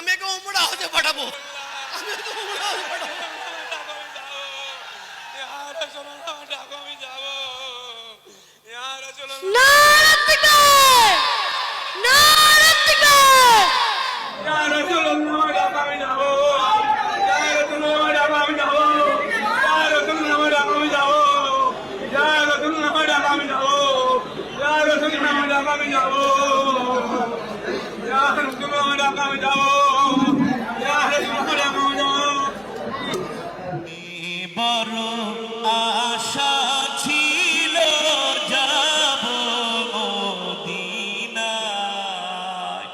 আমি একে উমরা হতে পাঠাবো, আমি একে উমরা হতে পাঠাবো। বড় আশা ছিল যাব মদিনায়,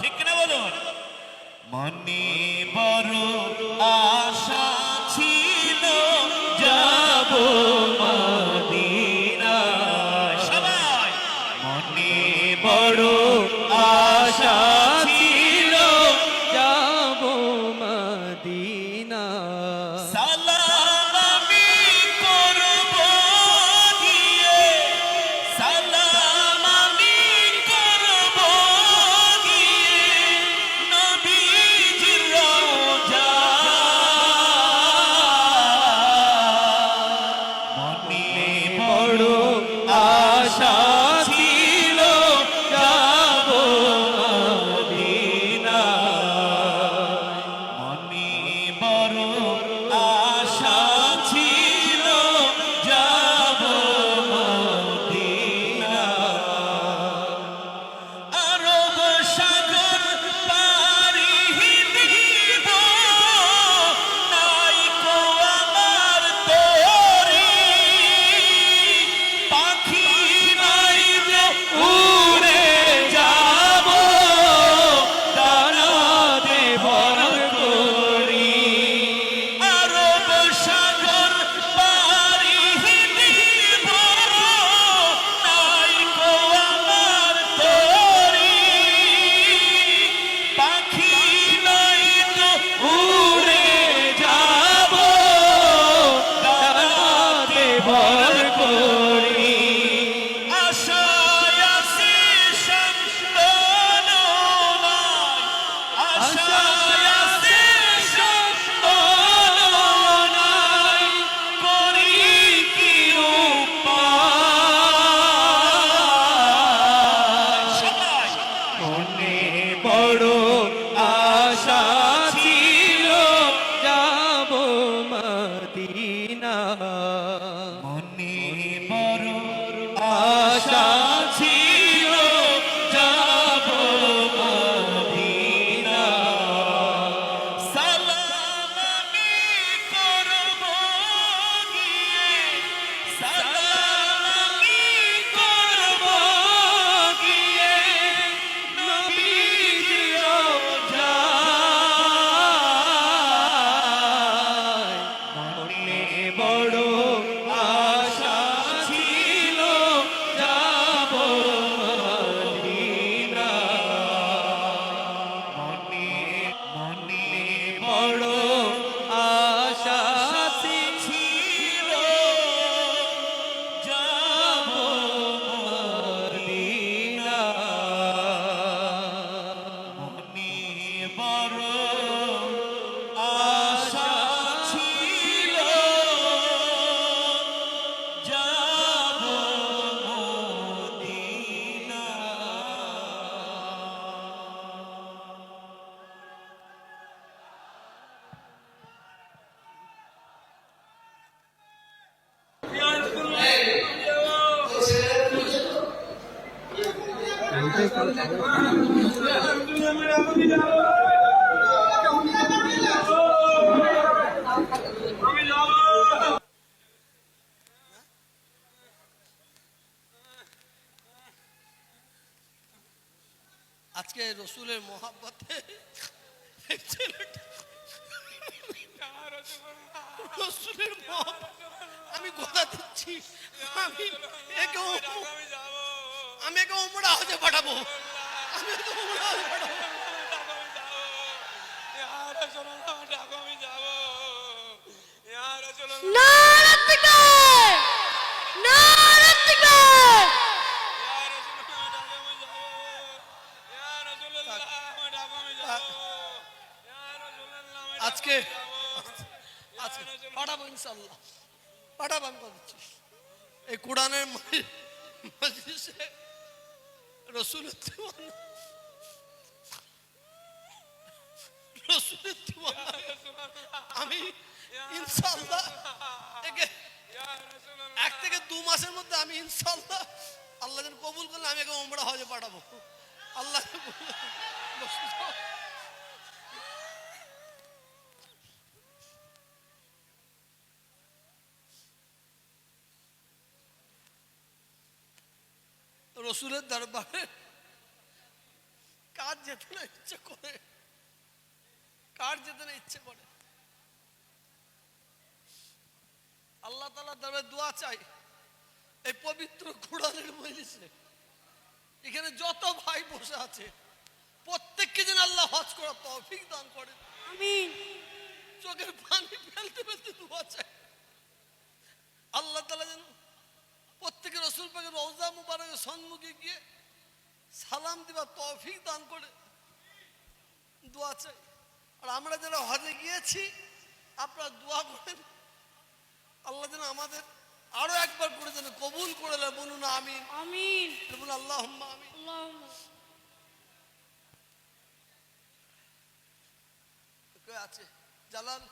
ঠিক কিনা বলুন? মনে বড় আশা ছিল যাব মদিনায়, সবাই মনে বড় আশা ছিল যাব মদিনা। সালাম আমি করব গিয়ে, সালাম আমি করব গিয়ে নবীজির রওজায়। মনে বড় আশা ছিল যাব মদিনা, মনে বড় আশা ছিল যাব মদিনা। আরব সাগর পাড়ি দিব, নাই কো আমার তরি, পাখি নাই যে উড়ে যাব, ডানা দে ভর করি। আরব সাগর পাড়ি দিব, নাই কো আমার তরি, পাখি নাই তো উড়ে যাব, ডানাতে ভর করি। আশায় আছি সন্তান নাই, আশায় আছি সন্তান নাই, করি কি উপায়। সবাই মনে বড় আশা ছিল যাব মদিনা। মনে বড় আশা ছিল যাব মদিনা। সালাম আমি করব গিয়ে, সালাম আমি করব গিয়ে নবীজির রওজায়। মনে বড় আশা ছিল যাব মদিনা, মনে মনে বড় আশা ছিল যাব মদিনা, মনে বড় আশা ছিল যাব মদিনা। আজকে রসুলের মহাব্বতে এই ছেলেটা, রসুলের মহাব্বত, আমি কথা দিচ্ছি, আমি একে উমরা হতে পাঠাবো, আমি একে উমরা হতে পাঠাবো। আজকে আজকে পাঠাবো ইনশাল্লাহ, পাঠাবো, আমি কথা দিচ্ছি। এই কোরআনের মজলিসে রসুলের দিওয়ানা, রসুলের দিওয়ানা আমি ইনশাল্লাহ একে 1 থেকে 2 মাসের মধ্যে আমি ইনশাল্লাহ আল্লাহ যেন কবুল করলে আমি একে উমরা হজে পাঠাবো। আল্লাহ রসুলের দরবারে কার যেতে না ইচ্ছে করে, কার যেতে না ইচ্ছে করে। আল্লাহ তাআলার দরবারে দোয়া চাই এই পবিত্র কোরআনের মজলিসে এখানে যত ভাই বসে আছে প্রত্যেককে যেন আল্লাহ হজ করার তৌফিক দান করেন, আমিন। চোখের পানি ফেলতে ফেলতে দোয়া চাই আল্লাহ তাআলা যেন প্রত্যেকের রসুল পাকের রওজা মুবারকের সম্মুখে গিয়ে সালাম দিবার তৌফিক দান করে দোয়া চাই। আর আমরা যারা হজে গিয়েছি আপনারা দোয়া করেন আল্লাহ যেন আমাদের আরো একবার করে যেন কবুল করে দেয়। বলুন আমিন, আমিন। বলুন আল্লাহুম্মা আমিন। আল্লাহুম্মা। কে আছে? জালাল